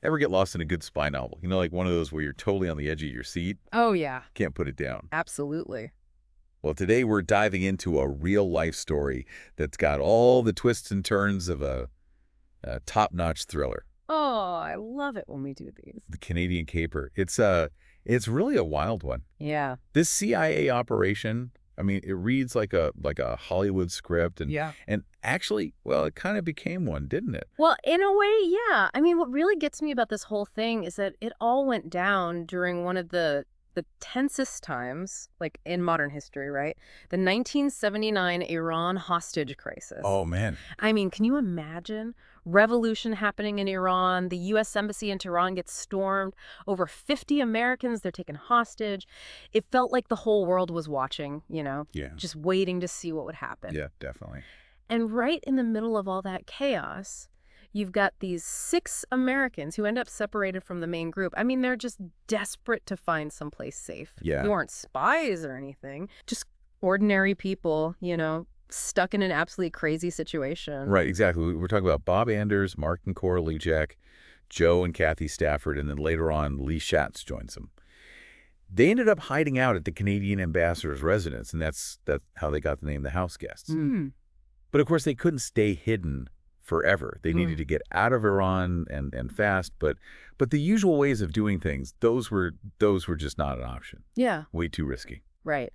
Ever get lost in a good spy novel? You know, like one of those where you're totally on the edge of your seat, Oh, yeah, can't put it down. absolutely. Well, today we're diving into a real-life story that's got all the twists and turns of a top-notch thriller. Oh, I love it when we do these. The Canadian Caper. It's really a wild one. Yeah. This CIA operation, I mean, it reads like a Hollywood script Yeah. and actually, well, it kind of became one, didn't it? Well, in a way, yeah. I mean, what really gets me about this whole thing is that it all went down during one of the tensest times, like in modern history, right? The 1979 Iran hostage crisis. Oh man. I mean, can you imagine? Revolution happening in Iran, the U.S. Embassy in Tehran gets stormed, over 50 Americans, they're taken hostage. It felt like the whole world was watching, Yeah. just waiting to see what would happen. Yeah, definitely. And right in the middle of all that chaos, you've got these 6 Americans who end up separated from the main group. I mean, they're just desperate to find someplace safe. They Yeah. weren't spies or anything, just ordinary people, stuck in an absolutely crazy situation. Right, exactly. We're talking about Bob Anders, Mark and Coralie Jack, Joe and Kathy Stafford, and then later on, Lee Schatz joins them. They ended up hiding out at the Canadian ambassador's residence, and that's how they got the name the House Guests. Hmm. But of course, they couldn't stay hidden forever. They needed Mm. to get out of Iran and fast. But the usual ways of doing things, those were just not an option. Yeah, Way too risky. right.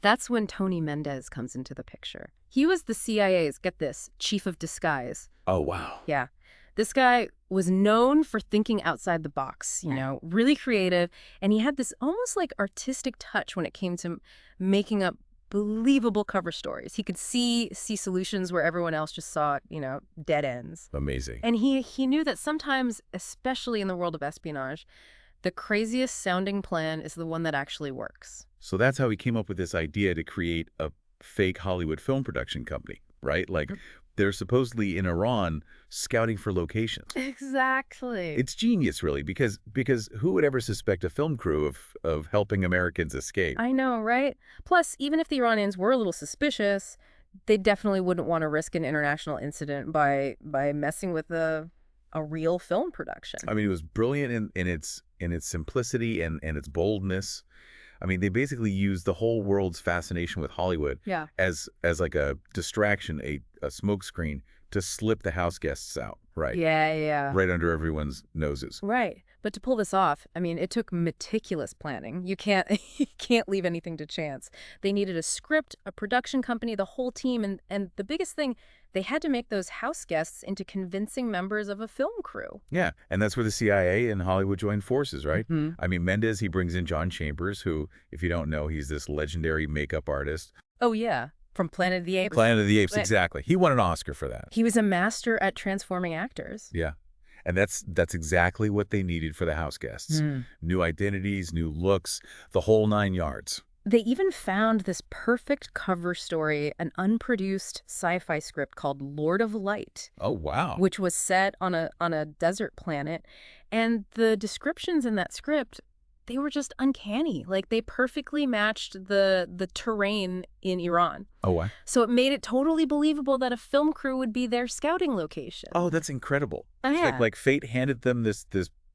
That's when Tony Mendez comes into the picture. He was the CIA's, get this, chief of disguise. Oh wow. Yeah. This guy was known for thinking outside the box, really creative, and he had this almost like artistic touch when it came to making up believable cover stories. He could see solutions where everyone else just saw, dead ends. Amazing. And he knew that sometimes, especially in the world of espionage, the craziest sounding plan is the one that actually works. So that's how he came up with this idea to create a fake Hollywood film production company, right? Like they're supposedly in Iran scouting for locations. Exactly. It's genius, really, because who would ever suspect a film crew of helping Americans escape? I know, right? Plus, even if the Iranians were a little suspicious, they definitely wouldn't want to risk an international incident by messing with a real film production. I mean, it was brilliant in its simplicity and its boldness. I mean, they basically used the whole world's fascination with Hollywood Yeah. as like a distraction, a smokescreen to slip the house guests out, right? Yeah. Right under everyone's noses. Right. But to pull this off, I mean, it took meticulous planning. You can't you can't leave anything to chance. They needed a script, a production company, the whole team, and the biggest thing, they had to make those house guests into convincing members of a film crew. Yeah, and that's where the CIA and Hollywood joined forces, right? Hmm. I mean, Mendez, he brings in John Chambers, who, if you don't know, he's this legendary makeup artist. Oh, yeah. From Planet of the Apes. Planet of the Apes, But exactly. He won an Oscar for that. he was a master at transforming actors. Yeah. And that's exactly what they needed for the house guests. Hmm. New identities, new looks, the whole 9 yards. They even found this perfect cover story, an unproduced sci-fi script called Lord of Light, Oh, wow. which was set on a desert planet. And the descriptions in that script, they were just uncanny. Like they perfectly matched the terrain in Iran. Oh, what? So it made it totally believable that a film crew would be their scouting location. Oh, that's incredible. Oh, It's yeah. like fate handed them this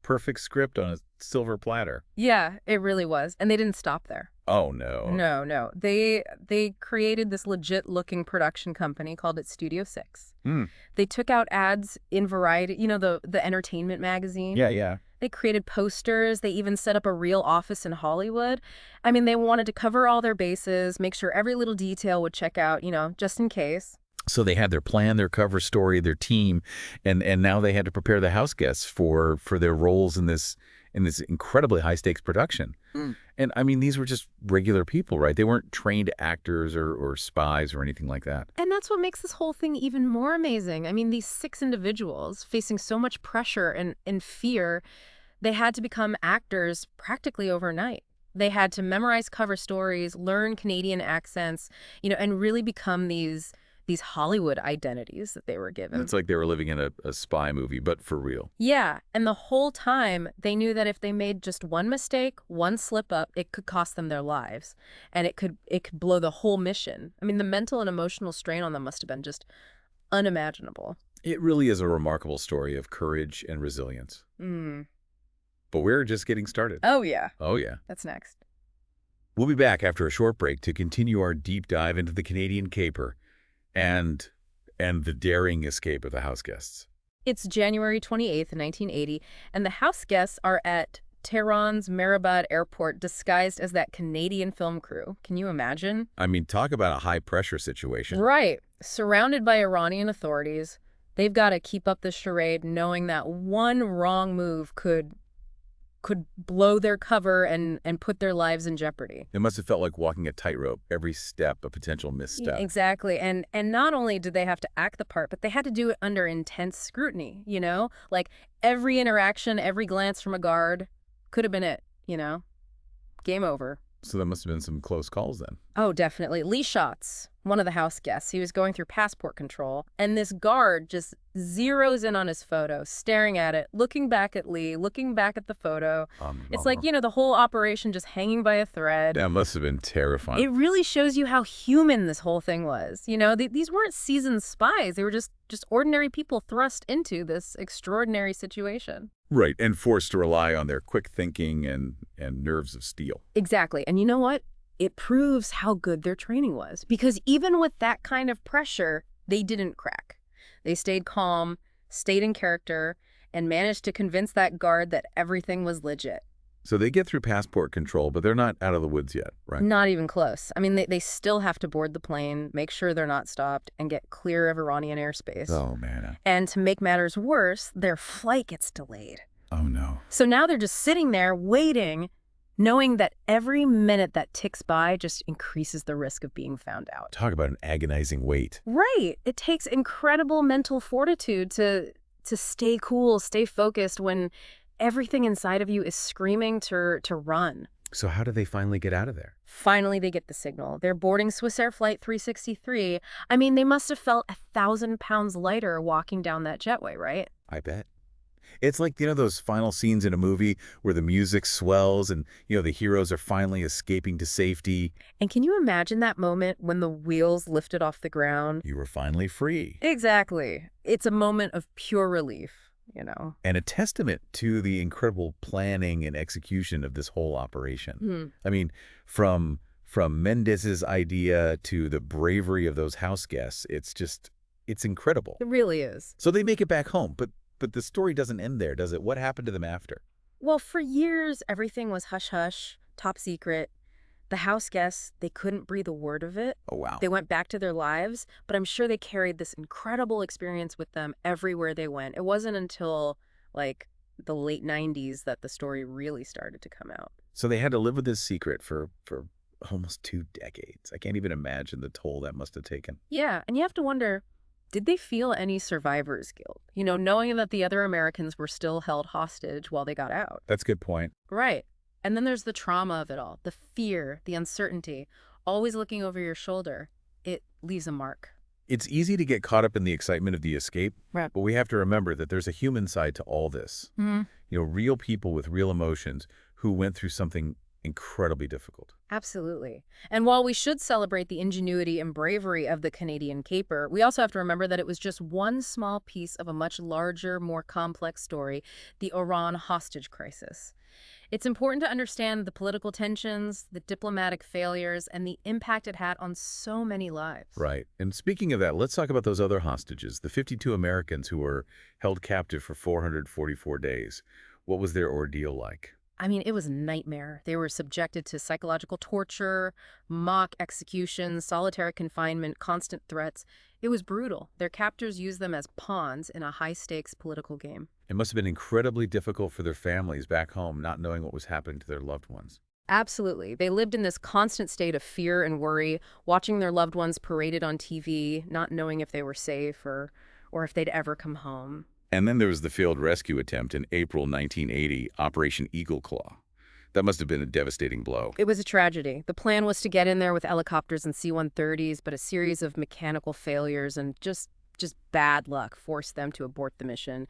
perfect script on a silver platter. Yeah, it really was. And they didn't stop there. Oh, no. No. They created this legit-looking production company called it Studio 6. Hmm. They took out ads in Variety, the entertainment magazine. Yeah. They created posters. They even set up a real office in Hollywood. I mean, they wanted to cover all their bases, make sure every little detail would check out, just in case. So they had their plan, their cover story, their team, and now they had to prepare the house guests for their roles in this incredibly high stakes production. Mm. And I mean, these were just regular people, right? They weren't trained actors or spies or anything like that. And that's what makes this whole thing even more amazing. I mean, these 6 individuals facing so much pressure and fear, they had to become actors practically overnight. They had to memorize cover stories, learn Canadian accents, and really become these Hollywood identities that they were given. It's like they were living in a spy movie, but for real. Yeah, and the whole time they knew that if they made just one mistake, one slip up, it could cost them their lives, and it could blow the whole mission. I mean, the mental and emotional strain on them must have been just unimaginable. It really is a remarkable story of courage and resilience. Mm. But we're just getting started. Oh, yeah. Oh, yeah. That's next. We'll be back after a short break to continue our deep dive into the Canadian caper and the daring escape of the house guests. It's January 28th, 1980, and the house guests are at Tehran's Mehrabad airport disguised as that Canadian film crew. Can you imagine? I mean, talk about a high-pressure situation. Right. Surrounded by Iranian authorities, they've got to keep up the charade knowing that one wrong move could blow their cover and put their lives in jeopardy. It must have felt like walking a tightrope, every step a potential misstep. Exactly. And not only did they have to act the part, but they had to do it under intense scrutiny, you know? Like every interaction, every glance from a guard could have been it, you know? Game over. So there must have been some close calls then. Oh, definitely. Lee Schatz, one of the house guests, he was going through passport control, and this guard just zeroes in on his photo, staring at it, looking back at Lee, looking back at the photo. It's like, you know, the whole operation just hanging by a thread. That must have been terrifying. It really shows you how human this whole thing was. You know, these weren't seasoned spies. They were just ordinary people thrust into this extraordinary situation. Right, and forced to rely on their quick thinking and nerves of steel. Exactly. And you know what? It proves how good their training was. Because even with that kind of pressure, they didn't crack. They stayed calm, stayed in character, and managed to convince that guard that everything was legit. So they get through passport control, but they're not out of the woods yet, right? Not even close. I mean, they still have to board the plane, make sure they're not stopped, and get clear of Iranian airspace. Oh, man. And to make matters worse, their flight gets delayed. Oh, no. So now they're just sitting there waiting, knowing that every minute that ticks by just increases the risk of being found out. Talk about an agonizing wait. Right. It takes incredible mental fortitude to stay cool, stay focused when everything inside of you is screaming to run. So how do they finally get out of there? Finally, they get the signal. They're boarding Swiss Air Flight 363. I mean, they must have felt 1,000 pounds lighter walking down that jetway, right? I bet. It's like, those final scenes in a movie where the music swells and, the heroes are finally escaping to safety. And can you imagine that moment when the wheels lifted off the ground? You were finally free. Exactly. It's a moment of pure relief, you know. And a testament to the incredible planning and execution of this whole operation. I mean, from Mendez's idea to the bravery of those house guests, it's incredible. It really is. So they make it back home, but the story doesn't end there, does it? What happened to them after? Well, for years, everything was hush-hush, top secret. The house guests, they couldn't breathe a word of it. Oh, wow. They went back to their lives, but I'm sure they carried this incredible experience with them everywhere they went. It wasn't until, like, the late 90s that the story really started to come out. So they had to live with this secret for almost 2 decades. I can't even imagine the toll that must have taken. Yeah, and you have to wonder, did they feel any survivor's guilt? You know, knowing that the other Americans were still held hostage while they got out. That's a good point. Right. And then there's the trauma of it all, the fear, the uncertainty, always looking over your shoulder. It leaves a mark. It's easy to get caught up in the excitement of the escape, Right. but we have to remember that there's a human side to all this. Real people with real emotions who went through something incredibly difficult. Absolutely. And while we should celebrate the ingenuity and bravery of the Canadian caper, we also have to remember that it was just one small piece of a much larger, more complex story, the Iran hostage crisis. It's important to understand the political tensions, the diplomatic failures, and the impact it had on so many lives. Right. And speaking of that, let's talk about those other hostages, the 52 Americans who were held captive for 444 days. What was their ordeal like? I mean, it was a nightmare. They were subjected to psychological torture, mock executions, solitary confinement, constant threats. It was brutal. Their captors used them as pawns in a high-stakes political game. It must have been incredibly difficult for their families back home, not knowing what was happening to their loved ones. Absolutely. They lived in this constant state of fear and worry, watching their loved ones paraded on TV, not knowing if they were safe or if they'd ever come home. And then there was the failed rescue attempt in April 1980, Operation Eagle Claw. That must have been a devastating blow. It was a tragedy. The plan was to get in there with helicopters and C-130s, but a series of mechanical failures and just bad luck forced them to abort the mission.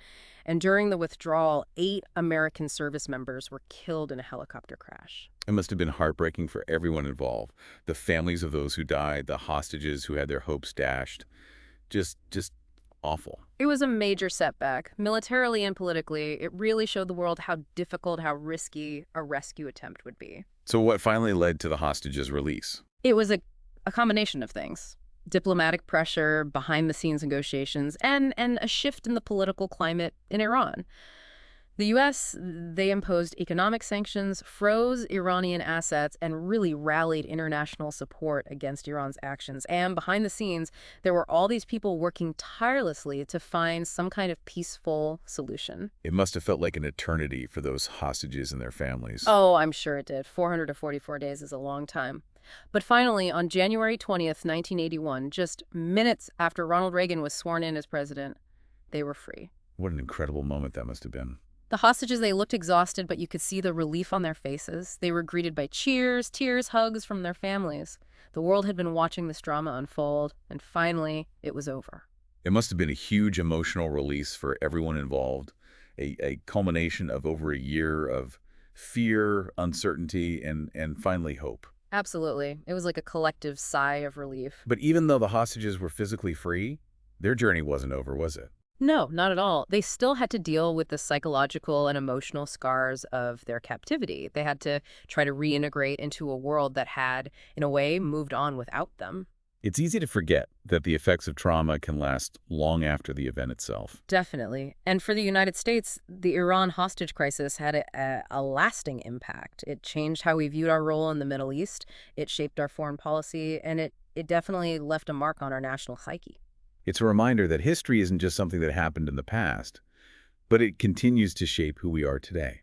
And during the withdrawal, 8 American service members were killed in a helicopter crash. It must have been heartbreaking for everyone involved. The families of those who died, the hostages who had their hopes dashed. Just awful. It was a major setback, militarily and politically. It really showed the world how difficult, how risky a rescue attempt would be. So what finally led to the hostages' release? It was a combination of things. Diplomatic pressure, behind-the-scenes negotiations, and a shift in the political climate in Iran. The U.S., they imposed economic sanctions, froze Iranian assets, and really rallied international support against Iran's actions. And behind the scenes, there were all these people working tirelessly to find some kind of peaceful solution. It must have felt like an eternity for those hostages and their families. Oh, I'm sure it did. 444 days is a long time. But finally, on January 20th, 1981, just minutes after Ronald Reagan was sworn in as president, they were free. What an incredible moment that must have been. The hostages, they looked exhausted, but you could see the relief on their faces. They were greeted by cheers, tears, hugs from their families. The world had been watching this drama unfold, and finally, it was over. It must have been a huge emotional release for everyone involved, a culmination of over a year of fear, uncertainty, and finally hope. Absolutely. It was like a collective sigh of relief. But even though the hostages were physically free, their journey wasn't over, was it? No, not at all. They still had to deal with the psychological and emotional scars of their captivity. They had to try to reintegrate into a world that had, in a way, moved on without them. It's easy to forget that the effects of trauma can last long after the event itself. Definitely. And for the United States, the Iran hostage crisis had a lasting impact. It changed how we viewed our role in the Middle East. It shaped our foreign policy, and it definitely left a mark on our national psyche. It's a reminder that history isn't just something that happened in the past, but it continues to shape who we are today.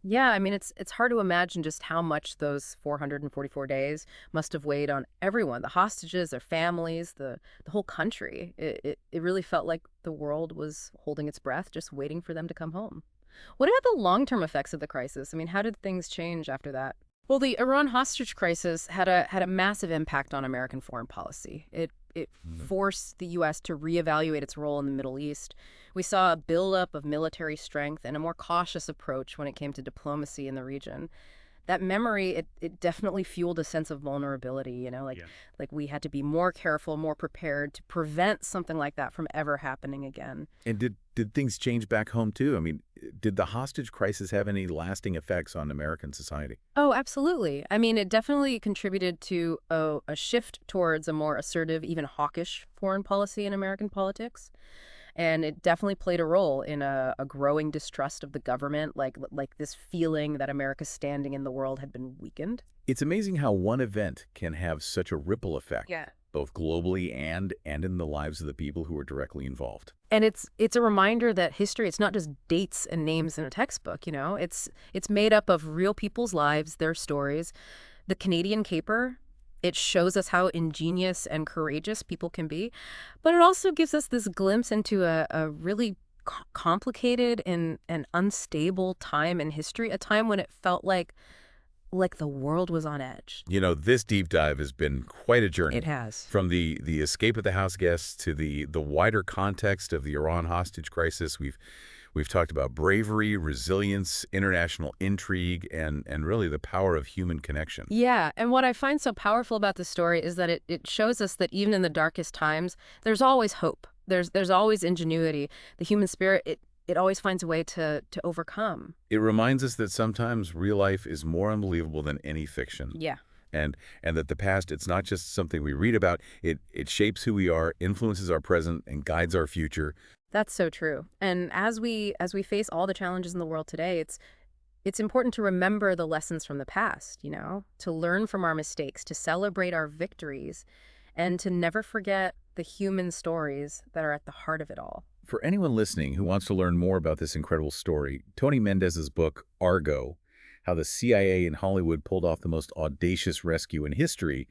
Yeah, I mean, it's hard to imagine just how much those 444 days must have weighed on everyone, the hostages, their families, the whole country. It really felt like the world was holding its breath, just waiting for them to come home. What about the long-term effects of the crisis? I mean, how did things change after that? Well, the Iran hostage crisis had a massive impact on American foreign policy. It forced the U.S. to reevaluate its role in the Middle East. We saw a buildup of military strength and a more cautious approach when it came to diplomacy in the region. That memory, it definitely fueled a sense of vulnerability, like we had to be more careful, more prepared to prevent something like that from ever happening again. And did things change back home, too? I mean, did the hostage crisis have any lasting effects on American society? Oh, absolutely. I mean, it definitely contributed to a shift towards a more assertive, even hawkish foreign policy in American politics. And it definitely played a role in a growing distrust of the government, like this feeling that America's standing in the world had been weakened. It's amazing how one event can have such a ripple effect, Yeah. both globally and in the lives of the people who are directly involved. And it's a reminder that history, it's not just dates and names in a textbook, It's made up of real people's lives, their stories. The Canadian Caper, it shows us how ingenious and courageous people can be, but it also gives us this glimpse into a really complicated and unstable time in history, a time when it felt like the world was on edge. You know, this deep dive has been quite a journey. It has. From the escape of the house guests to the wider context of the Iran hostage crisis. We've talked about bravery, resilience, international intrigue, and really the power of human connection. Yeah, and what I find so powerful about this story is that it shows us that even in the darkest times, there's always hope. There's always ingenuity. The human spirit, it always finds a way to overcome. It reminds us that sometimes real life is more unbelievable than any fiction. Yeah. And that the past, it's not just something we read about. It shapes who we are, influences our present, and guides our future. That's so true. And as we face all the challenges in the world today, it's important to remember the lessons from the past, to learn from our mistakes, to celebrate our victories, and to never forget the human stories that are at the heart of it all. For anyone listening who wants to learn more about this incredible story, Tony Mendez's book, Argo, How the CIA and Hollywood Pulled Off the Most Audacious Rescue in History,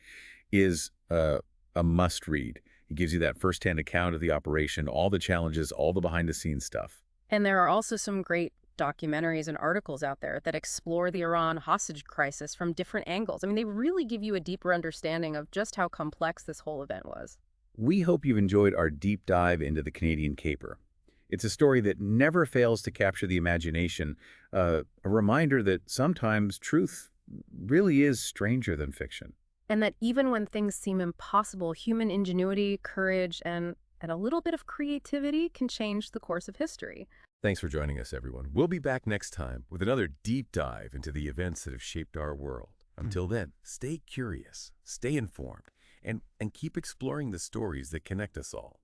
is a must-read. It gives you that first-hand account of the operation, all the challenges, all the behind-the-scenes stuff. And there are also some great documentaries and articles out there that explore the Iran hostage crisis from different angles. I mean, they really give you a deeper understanding of just how complex this whole event was. We hope you've enjoyed our deep dive into the Canadian Caper. It's a story that never fails to capture the imagination, a reminder that sometimes truth really is stranger than fiction. And that even when things seem impossible, human ingenuity, courage, and And a little bit of creativity can change the course of history. Thanks for joining us, everyone. We'll be back next time with another deep dive into the events that have shaped our world. Until then, stay curious, stay informed, and keep exploring the stories that connect us all.